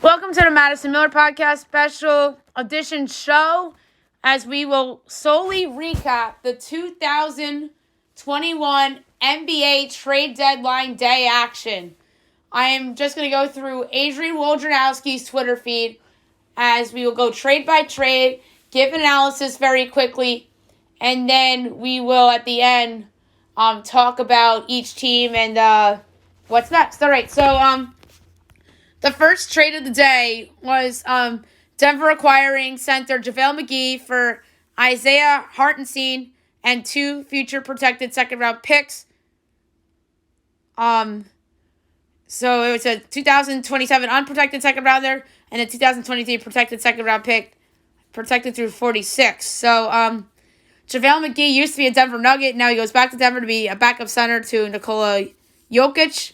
Welcome to the Madison Miller Podcast special edition show, as we will solely recap the 2021 NBA trade deadline day action. I am just going to go through Adrian Wojnarowski's Twitter feed, as we will go trade by trade, give analysis very quickly, and then we will at the end talk about each team and what's next. All right, so the first trade of the day was Denver acquiring center JaVale McGee for Isaiah Hartenstein and 2 future protected second-round picks. So it was a 2027 unprotected second-rounder and a 2023 protected second-round pick, protected through 46. So JaVale McGee used to be a Denver Nugget. Now he goes back to Denver to be a backup center to Nikola Jokic.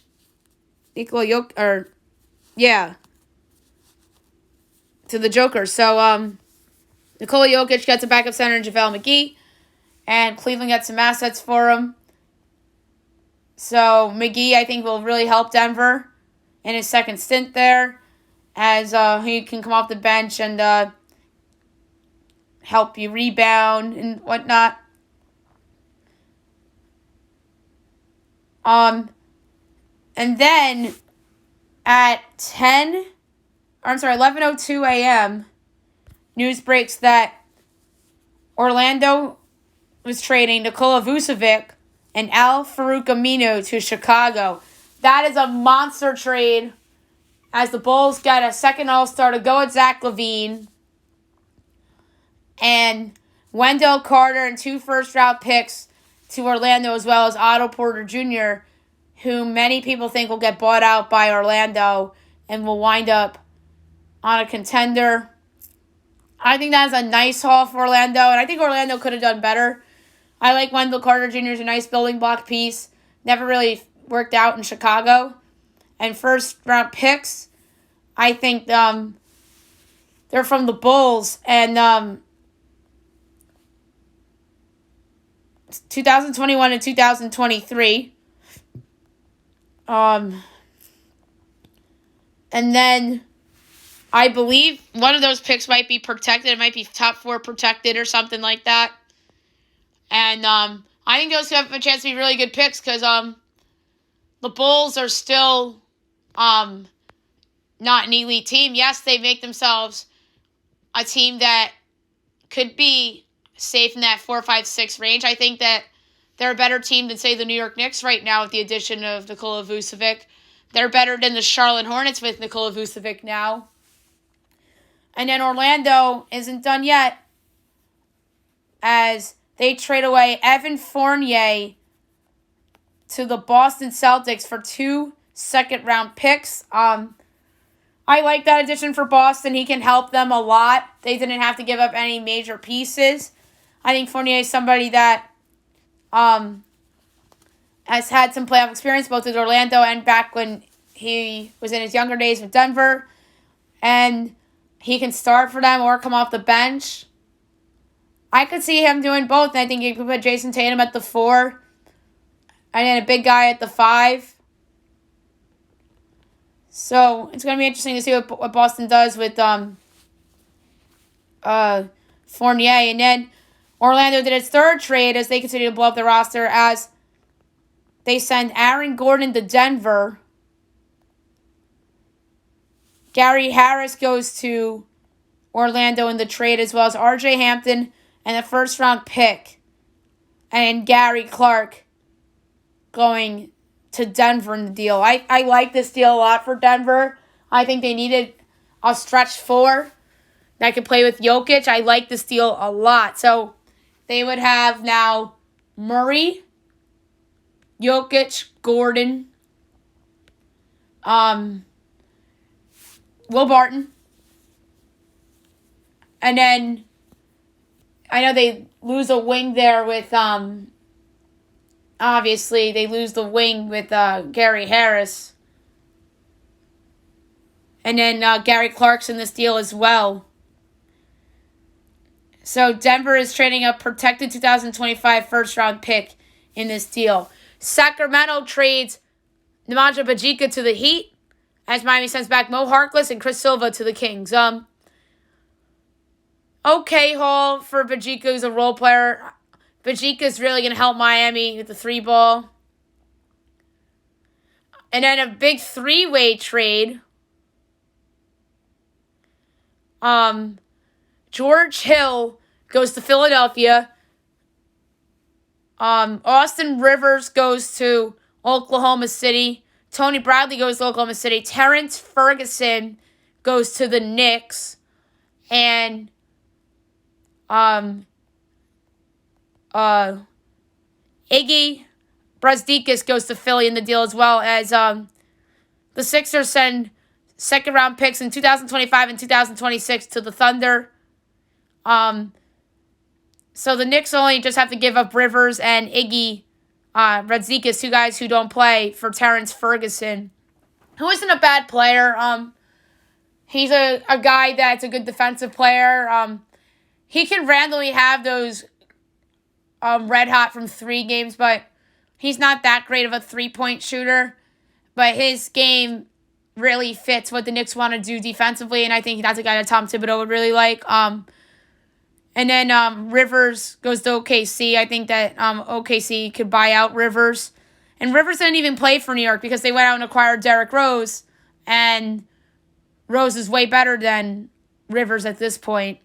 To the Joker. So, Nikola Jokic gets a backup center in JaVale McGee, and Cleveland gets some assets for him. So, McGee, I think, will really help Denver in his second stint there, as he can come off the bench and help you rebound and whatnot. And then at 11:02 a.m., news breaks that Orlando was trading Nikola Vucevic and Al-Farouq Aminu to Chicago. That is a monster trade, as the Bulls got a second All-Star to go at Zach LaVine, and Wendell Carter and 2 first-round picks to Orlando, as well as Otto Porter Jr., who many people think will get bought out by Orlando and will wind up on a contender. I think that's a nice haul for Orlando, and I think Orlando could have done better. I like Wendell Carter Jr. as a nice building block piece. Never really worked out in Chicago. And first-round picks, I think they're from the Bulls. And 2021 and 2023. And then I believe one of those picks might be protected. It might be top 4 protected or something like that. And I think those have a chance to be really good picks, because the Bulls are still not an elite team. Yes, they make themselves a team that could be safe in that 4, 5, 6 range. I think that they're a better team than, say, the New York Knicks right now with the addition of Nikola Vucevic. They're better than the Charlotte Hornets with Nikola Vucevic now. And then Orlando isn't done yet, as they trade away Evan Fournier to the Boston Celtics for 2 second-round picks. I like that addition for Boston. He can help them a lot. They didn't have to give up any major pieces. I think Fournier is somebody that has had some playoff experience, both with Orlando and back when he was in his younger days with Denver. And he can start for them or come off the bench. I could see him doing both. And I think you could put Jason Tatum at the 4 and then a big guy at the 5. So it's going to be interesting to see what Boston does with Fournier. And then Orlando did its third trade as they continue to blow up the roster, as they send Aaron Gordon to Denver. Gary Harris goes to Orlando in the trade, as well as RJ Hampton and a first-round pick. And Gary Clark going to Denver in the deal. I like this deal a lot for Denver. I think they needed a stretch 4 that could play with Jokic. I like this deal a lot. So they would have now Murray, Jokic, Gordon, Will Barton. And then I know they lose a wing there with, obviously they lose the wing with Gary Harris. And then Gary Clark's in this deal as well. So Denver is trading a protected 2025 first-round pick in this deal. Sacramento trades Nemanja Bjelica to the Heat, as Miami sends back Mo Harkless and Chris Silva to the Kings. Okay haul for Bajika, who's a role player. Bajika's really going to help Miami with the 3-ball. And then a big 3-way trade. George Hill goes to Philadelphia. Austin Rivers goes to Oklahoma City. Tony Bradley goes to Oklahoma City. Terrence Ferguson goes to the Knicks. And Iggy Brazdeikis goes to Philly in the deal, as well as the Sixers send second-round picks in 2025 and 2026 to the Thunder. So the Knicks only just have to give up Rivers and Iggy Brazdeikis, 2 guys who don't play, for Terrence Ferguson, who isn't a bad player. He's a guy that's a good defensive player. He can randomly have those red hot from 3 games, but he's not that great of a 3-point shooter. But his game really fits what the Knicks want to do defensively, and I think that's a guy that Tom Thibodeau would really like. And then Rivers goes to OKC. I think that OKC could buy out Rivers. And Rivers didn't even play for New York because they went out and acquired Derrick Rose. And Rose is way better than Rivers at this point.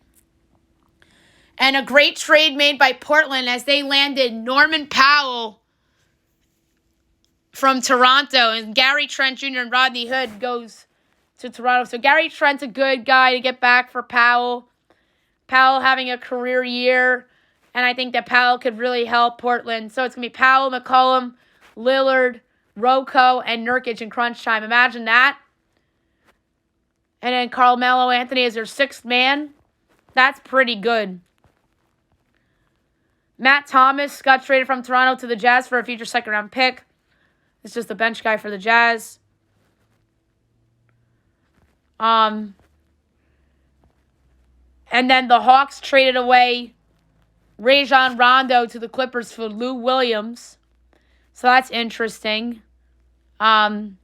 And a great trade made by Portland as they landed Norman Powell from Toronto. And Gary Trent Jr. and Rodney Hood goes to Toronto. So Gary Trent's a good guy to get back for Powell. Powell having a career year, and I think that Powell could really help Portland. So it's going to be Powell, McCollum, Lillard, Rocco, and Nurkic in crunch time. Imagine that. And then Carmelo Anthony is their 6th man. That's pretty good. Matt Thomas got traded from Toronto to the Jazz for a future second-round pick. It's just a bench guy for the Jazz. And then the Hawks traded away Rajon Rondo to the Clippers for Lou Williams. So that's interesting. And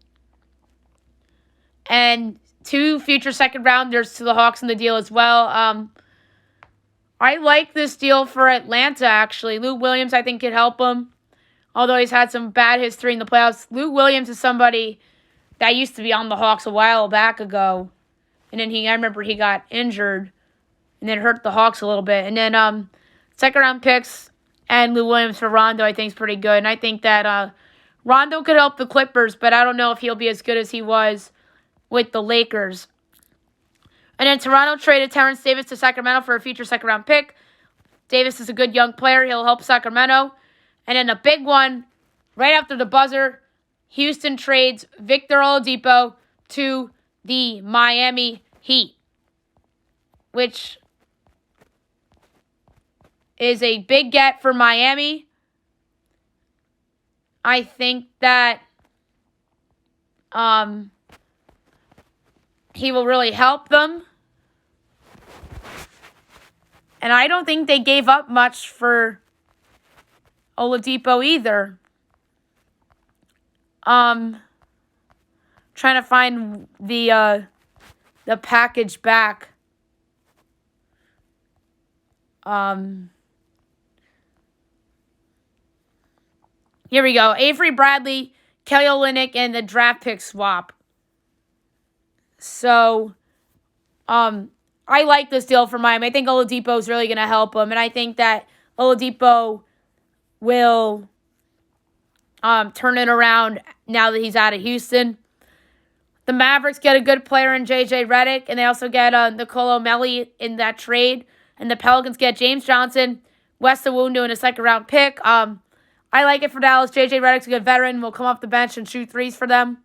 2 future second-rounders to the Hawks in the deal as well. I like this deal for Atlanta, actually. Lou Williams, I think, could help them. Although he's had some bad history in the playoffs. Lou Williams is somebody that used to be on the Hawks a while back ago. And then I remember he got injured. And then hurt the Hawks a little bit. And then second-round picks and Lou Williams for Rondo, I think, is pretty good. And I think that Rondo could help the Clippers, but I don't know if he'll be as good as he was with the Lakers. And then Toronto traded Terrence Davis to Sacramento for a future second-round pick. Davis is a good young player. He'll help Sacramento. And then a big one, right after the buzzer, Houston trades Victor Oladipo to the Miami Heat, which is a big get for Miami. I think that he will really help them. And I don't think they gave up much for Oladipo either. Trying to find the package back. Here we go. Avery Bradley, Kelly Olynyk, and the draft pick swap. So, I like this deal for Miami. I think Oladipo is really going to help him, and I think that Oladipo will turn it around now that he's out of Houston. The Mavericks get a good player in J.J. Redick, and they also get Nicolo Melli in that trade. And the Pelicans get James Johnson, Wes Iwundu, and a second-round pick. I like it for Dallas. J.J. Redick's a good veteran. Will come off the bench and shoot threes for them.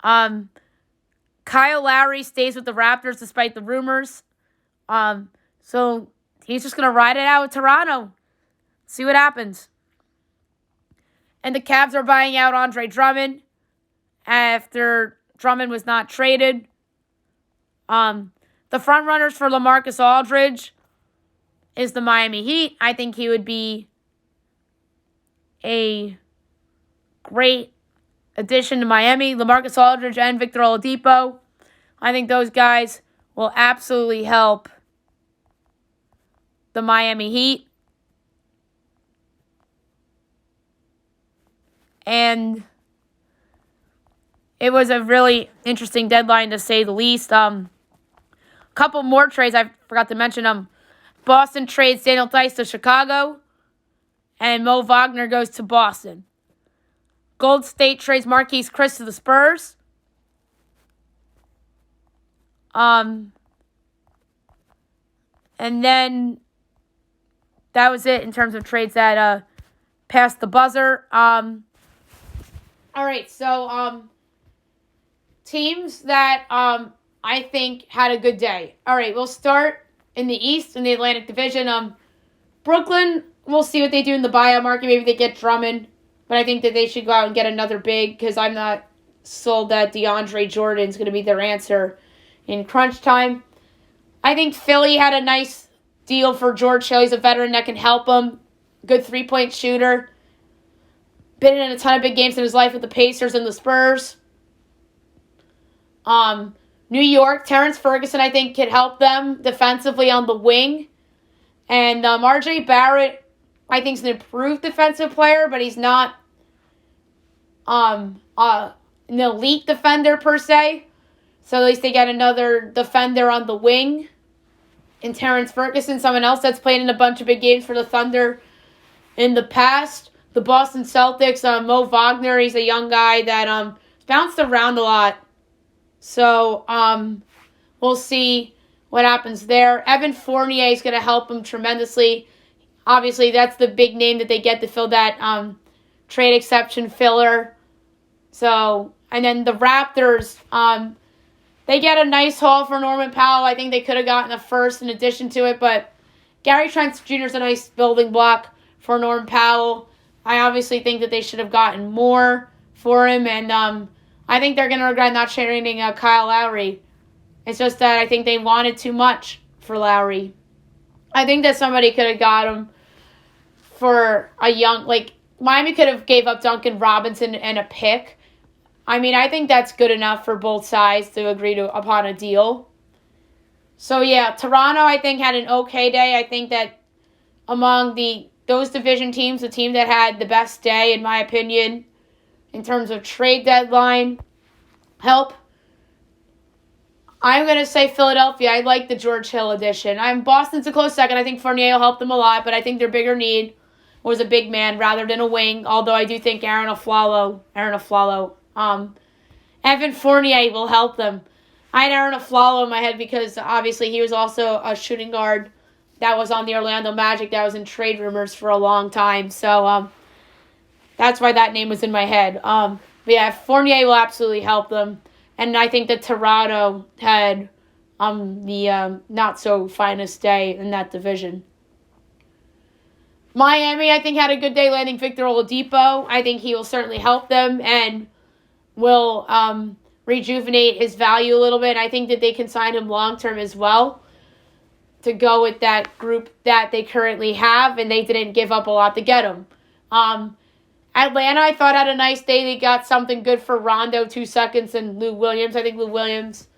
Kyle Lowry stays with the Raptors despite the rumors. So he's just going to ride it out with Toronto. See what happens. And the Cavs are buying out Andre Drummond after Drummond was not traded. The front runners for LaMarcus Aldridge is the Miami Heat. I think he would be a great addition to Miami, LaMarcus Aldridge and Victor Oladipo. I think those guys will absolutely help the Miami Heat. And it was a really interesting deadline, to say the least. A couple more trades I forgot to mention. Boston trades Daniel Theis to Chicago, and Mo Wagner goes to Boston. Gold State trades Marquise Chriss to the Spurs. And then that was it in terms of trades that passed the buzzer. All right, so teams that I think had a good day. All right, we'll start in the East in the Atlantic Division. Brooklyn, we'll see what they do in the buyout market. Maybe they get Drummond, but I think that they should go out and get another big, because I'm not sold that DeAndre Jordan's going to be their answer in crunch time. I think Philly had a nice deal for George Hill. He's a veteran that can help them. Good three-point shooter. Been in a ton of big games in his life with the Pacers and the Spurs. New York, Terrence Ferguson, I think, could help them defensively on the wing. And RJ Barrett, I think, is an improved defensive player, but he's not an elite defender per se. So at least they get another defender on the wing in Terrence Ferguson, someone else that's played in a bunch of big games for the Thunder in the past. The Boston Celtics, Mo Wagner, he's a young guy that bounced around a lot. So we'll see what happens there. Evan Fournier is going to help him tremendously. Obviously, that's the big name that they get to fill that trade exception filler. So, and then the Raptors, they get a nice haul for Norman Powell. I think they could have gotten a first in addition to it, but Gary Trent Jr. is a nice building block for Norman Powell. I obviously think that they should have gotten more for him, and I think they're going to regret not trading Kyle Lowry. It's just that I think they wanted too much for Lowry. I think that somebody could have got him for a young, Miami could have gave up Duncan Robinson and a pick. I mean, I think that's good enough for both sides to agree upon a deal. So, yeah, Toronto, I think, had an okay day. I think that among those division teams, the team that had the best day, in my opinion, in terms of trade deadline help, I'm going to say Philadelphia. I like the George Hill addition. Boston's a close second. I think Fournier will help them a lot, but I think their bigger need was a big man rather than a wing, although I do think Evan Fournier will help them. I had Aaron Aflalo in my head because obviously he was also a shooting guard that was on the Orlando Magic that was in trade rumors for a long time. So that's why that name was in my head. But yeah, Fournier will absolutely help them. And I think that Toronto had the not-so-finest day in that division. Miami, I think, had a good day landing Victor Oladipo. I think he will certainly help them and will rejuvenate his value a little bit. I think that they can sign him long-term as well to go with that group that they currently have, and they didn't give up a lot to get him. Atlanta, I thought, had a nice day. They got something good for Rondo, 2 seconds, and Lou Williams. I think Lou Williams,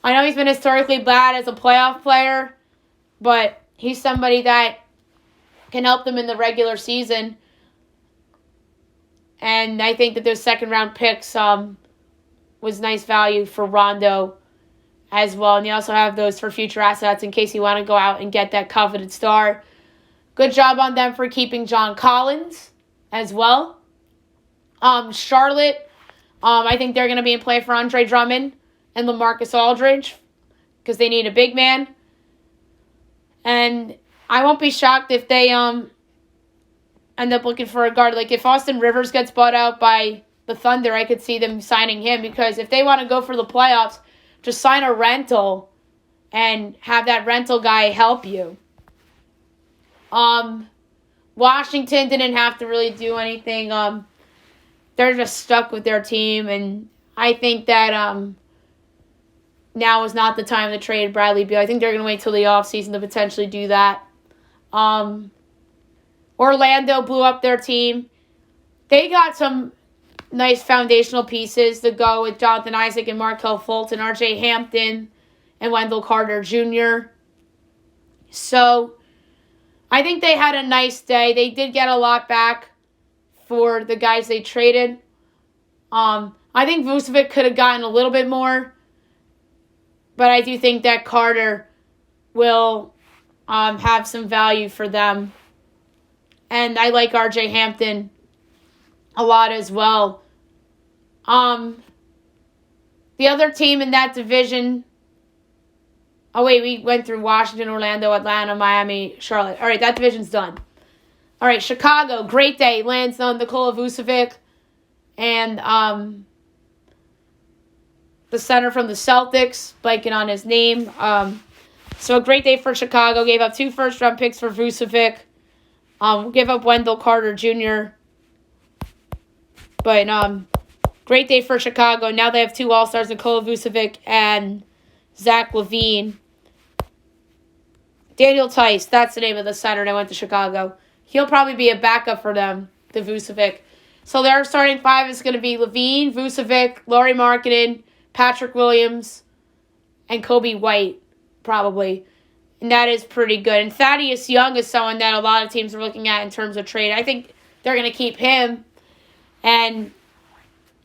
I know he's been historically bad as a playoff player, but he's somebody that can help them in the regular season. And I think that those second-round picks was nice value for Rondo as well. And you also have those for future assets in case you want to go out and get that coveted star. Good job on them for keeping John Collins as well. Charlotte, I think they're going to be in play for Andre Drummond and LaMarcus Aldridge because they need a big man. And I won't be shocked if they end up looking for a guard. Like if Austin Rivers gets bought out by the Thunder, I could see them signing him because if they want to go for the playoffs, just sign a rental and have that rental guy help you. Washington didn't have to really do anything. They're just stuck with their team, and I think that now is not the time to trade Bradley Beal. I think they're going to wait till the offseason to potentially do that. Orlando blew up their team. They got some nice foundational pieces to go with Jonathan Isaac and Markelle Fulton, R.J. Hampton, and Wendell Carter Jr. So I think they had a nice day. They did get a lot back for the guys they traded. I think Vucevic could have gotten a little bit more, but I do think that Carter will have some value for them. And I like R.J. Hampton a lot as well. The other team in that division... Oh, wait, we went through Washington, Orlando, Atlanta, Miami, Charlotte. All right, that division's done. All right, Chicago, great day. Lands on Nikola Vucevic and the center from the Celtics, blanking on his name. So a great day for Chicago. Gave up 2 first-round picks for Vucevic. Gave up Wendell Carter Jr. But great day for Chicago. Now they have 2 All-Stars, Nikola Vucevic and Zach LaVine. Daniel Tice, that's the name of the center that went to Chicago. He'll probably be a backup for them, the Vucevic. So their starting 5 is going to be LaVine, Vucevic, Lauri Markkanen, Patrick Williams, and Kobe White, probably. And that is pretty good. And Thaddeus Young is someone that a lot of teams are looking at in terms of trade. I think they're going to keep him. And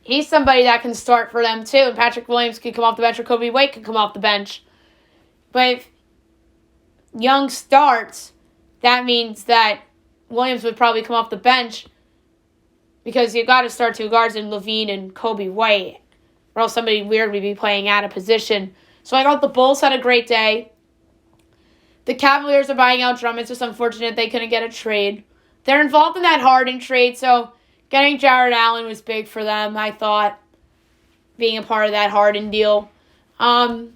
he's somebody that can start for them, too. And Patrick Williams can come off the bench, or Kobe White can come off the bench. But if Young starts, that means that Williams would probably come off the bench because you've got to start 2 guards in LaVine and Kobe White, or else somebody weird would be playing out of position. So I thought the Bulls had a great day. The Cavaliers are buying out Drummond. It's just unfortunate they couldn't get a trade. They're involved in that Harden trade, so getting Jared Allen was big for them, I thought, being a part of that Harden deal. The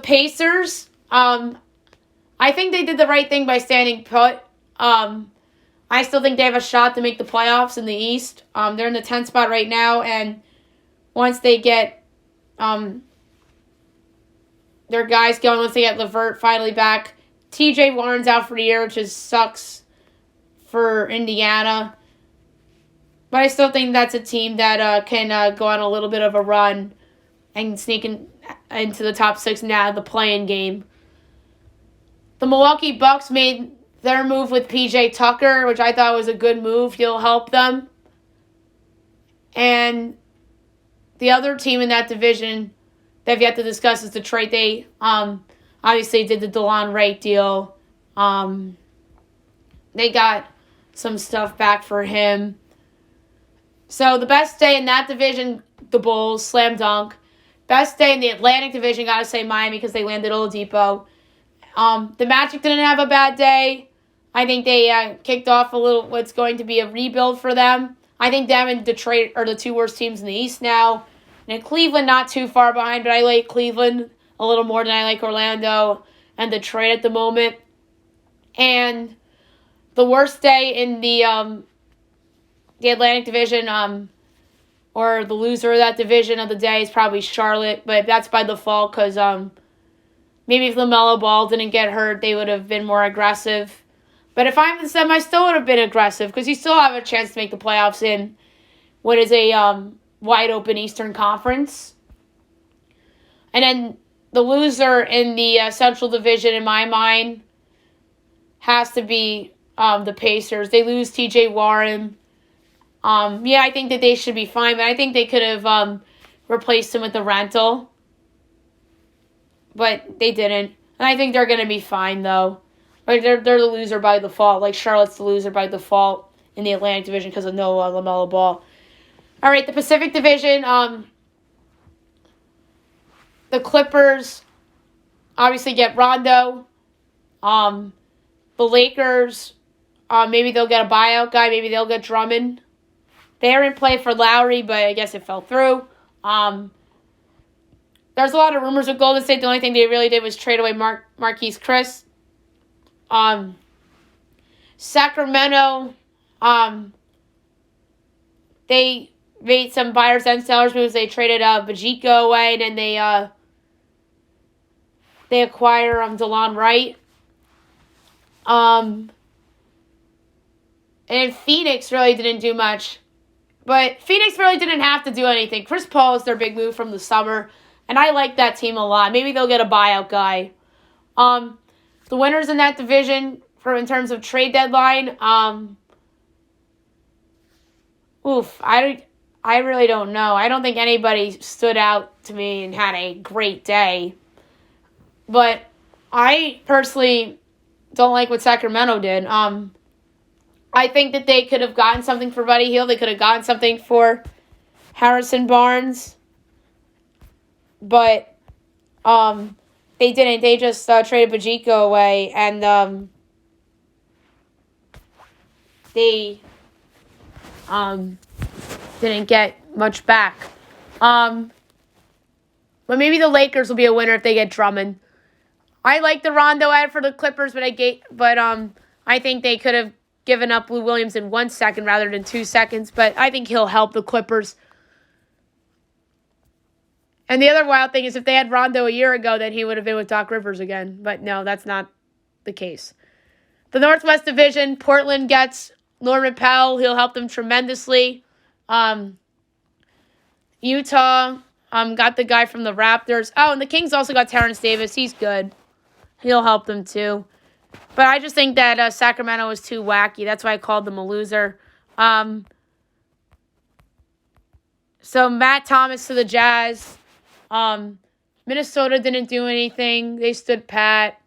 Pacers, I think they did the right thing by standing put. I still think they have a shot to make the playoffs in the East. They're in the 10th spot right now, and once they get their guys going, once they get LeVert finally back, TJ Warren's out for the year, which just sucks for Indiana. But I still think that's a team that can go on a little bit of a run and sneak into the top 6 now, the play-in game. The Milwaukee Bucks made their move with PJ Tucker, which I thought was a good move. He'll help them. And the other team in that division that I've yet to discuss is Detroit. They obviously did the DeLon Wright deal. They got some stuff back for him. So the best day in that division, the Bulls, slam dunk. Best day in the Atlantic division, gotta say Miami because they landed Oladipo. The Magic didn't have a bad day. I think they kicked off a little what's going to be a rebuild for them. I think them and Detroit are the 2 worst teams in the East now. And Cleveland not too far behind, but I like Cleveland a little more than I like Orlando and Detroit at the moment. And the worst day in the Atlantic division, or the loser of that division of the day is probably Charlotte, but that's by default because maybe if LaMelo Ball didn't get hurt, they would have been more aggressive. But if I'm them, I still would have been aggressive because you still have a chance to make the playoffs in what is a wide-open Eastern Conference. And then the loser in the Central Division, in my mind, has to be the Pacers. They lose T.J. Warren. Yeah, I think that they should be fine, but I think they could have replaced him with the rental. But they didn't. And I think they're going to be fine, though. Like they're the loser by default. Like Charlotte's the loser by default in the Atlantic Division because of no LaMelo Ball. All right, the Pacific Division. The Clippers obviously get Rondo. The Lakers, maybe they'll get a buyout guy. Maybe they'll get Drummond. They are in play for Lowry, but I guess it fell through. There's a lot of rumors with Golden State. The only thing they really did was trade away Marquise Chris. Sacramento, they made some buyers and sellers moves. They traded Bajiko away, and then they acquire DeLon Wright. And Phoenix really didn't do much. But Phoenix really didn't have to do anything. Chris Paul is their big move from the summer, and I like that team a lot. Maybe they'll get a buyout guy. The winners in that division in terms of trade deadline, I really don't know. I don't think anybody stood out to me and had a great day. But I personally don't like what Sacramento did. I think that they could have gotten something for Buddy Hield. They could have gotten something for Harrison Barnes. But they didn't. They just traded Bajiko away. And they didn't get much back. But maybe the Lakers will be a winner if they get Drummond. I like the Rondo ad for the Clippers, but I think they could have given up Lou Williams in 1 second rather than 2 seconds. But I think he'll help the Clippers. And the other wild thing is if they had Rondo a year ago, then he would have been with Doc Rivers again. But no, that's not the case. The Northwest Division, Portland gets Norman Powell. He'll help them tremendously. Utah got the guy from the Raptors. Oh, and the Kings also got Terrence Davis. He's good. He'll help them too. But I just think that Sacramento was too wacky. That's why I called them a loser. So Matt Thomas to the Jazz. Minnesota didn't do anything. They stood pat.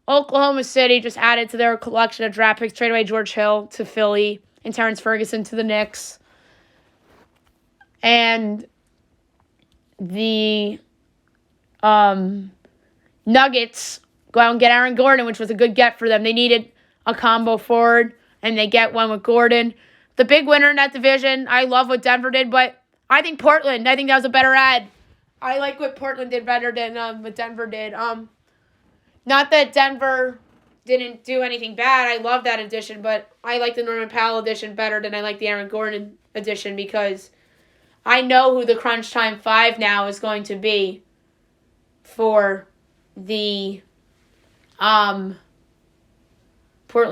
Oklahoma City just added to their collection of draft picks. Trade away George Hill to Philly and Terrence Ferguson to the Knicks. And the Nuggets go out and get Aaron Gordon, which was a good get for them. They needed a combo forward, and they get one with Gordon. The big winner in that division, I love what Denver did, but I think Portland, I think that was a better ad. I like what Portland did better than what Denver did. Not that Denver didn't do anything bad. I love that addition, but I like the Norman Powell addition better than I like the Aaron Gordon addition because I know who the Crunch Time 5 now is going to be for the Portland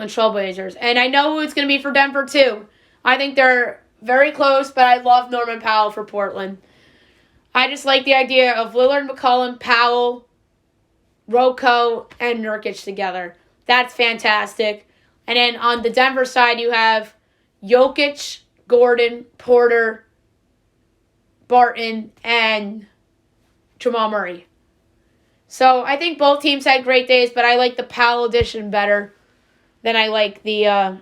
Trailblazers. And I know who it's going to be for Denver, too. I think they're very close, but I love Norman Powell for Portland. I just like the idea of Lillard, McCollum, Powell, Rocco, and Nurkic together. That's fantastic. And then on the Denver side, you have Jokic, Gordon, Porter, Barton, and Jamal Murray. So I think both teams had great days, but I like the Powell edition better than I like the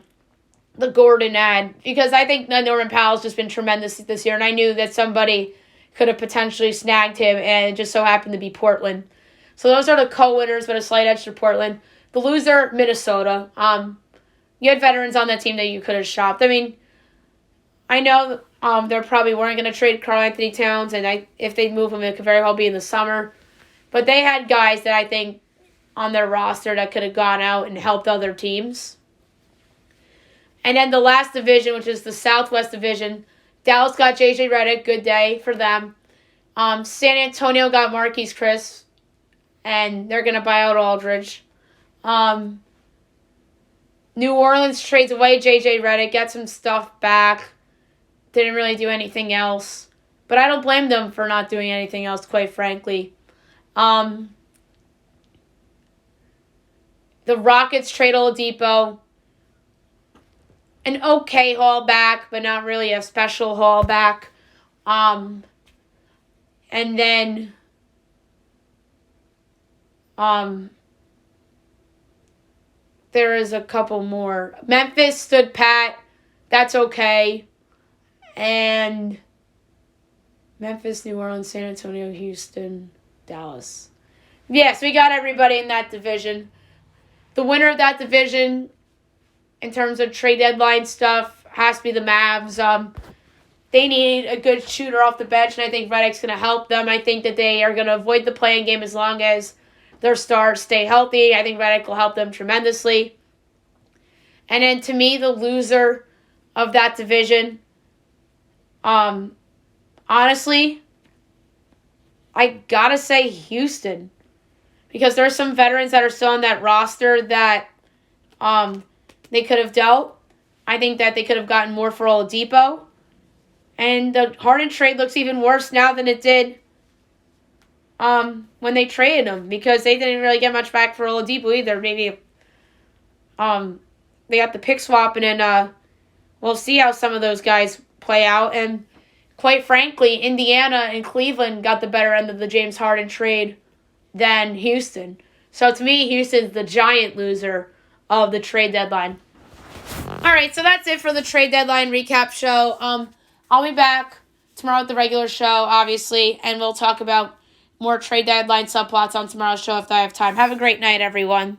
Gordon ad because I think Norman Powell's just been tremendous this year, and I knew that somebody could have potentially snagged him, and it just so happened to be Portland. So those are the co-winners, but a slight edge to Portland. The loser, Minnesota. You had veterans on that team that you could have shopped. I mean, I know they probably weren't going to trade Karl-Anthony Towns, and if they move him, it could very well be in the summer. But they had guys that I think on their roster that could have gone out and helped other teams. And then the last division, which is the Southwest Division, Dallas got J.J. Redick, good day for them. San Antonio got Marquise Chris, and they're going to buy out Aldridge. New Orleans trades away J.J. Redick, gets some stuff back. Didn't really do anything else. But I don't blame them for not doing anything else, quite frankly. The Rockets trade Oladipo. An okay haul back, but not really a special haul back. And then there is a couple more. Memphis stood pat. That's okay. And Memphis, New Orleans, San Antonio, Houston, Dallas. Yes, we got everybody in that division. The winner of that division, in terms of trade deadline stuff, has to be the Mavs. They need a good shooter off the bench, and I think Redick's going to help them. I think that they are going to avoid the playing game as long as their stars stay healthy. I think Redick will help them tremendously. And then, to me, the loser of that division, honestly, I got to say Houston. Because there's some veterans that are still on that roster that they could have dealt. I think that they could have gotten more for Oladipo. And the Harden trade looks even worse now than it did when they traded him, because they didn't really get much back for Oladipo either. Maybe they got the pick swap, and then we'll see how some of those guys play out. And quite frankly, Indiana and Cleveland got the better end of the James Harden trade than Houston. So to me, Houston's the giant loser of the trade deadline. All right, so that's it for the trade deadline recap show. I'll be back tomorrow with the regular show, obviously, and we'll talk about more trade deadline subplots on tomorrow's show if I have time. Have a great night, everyone.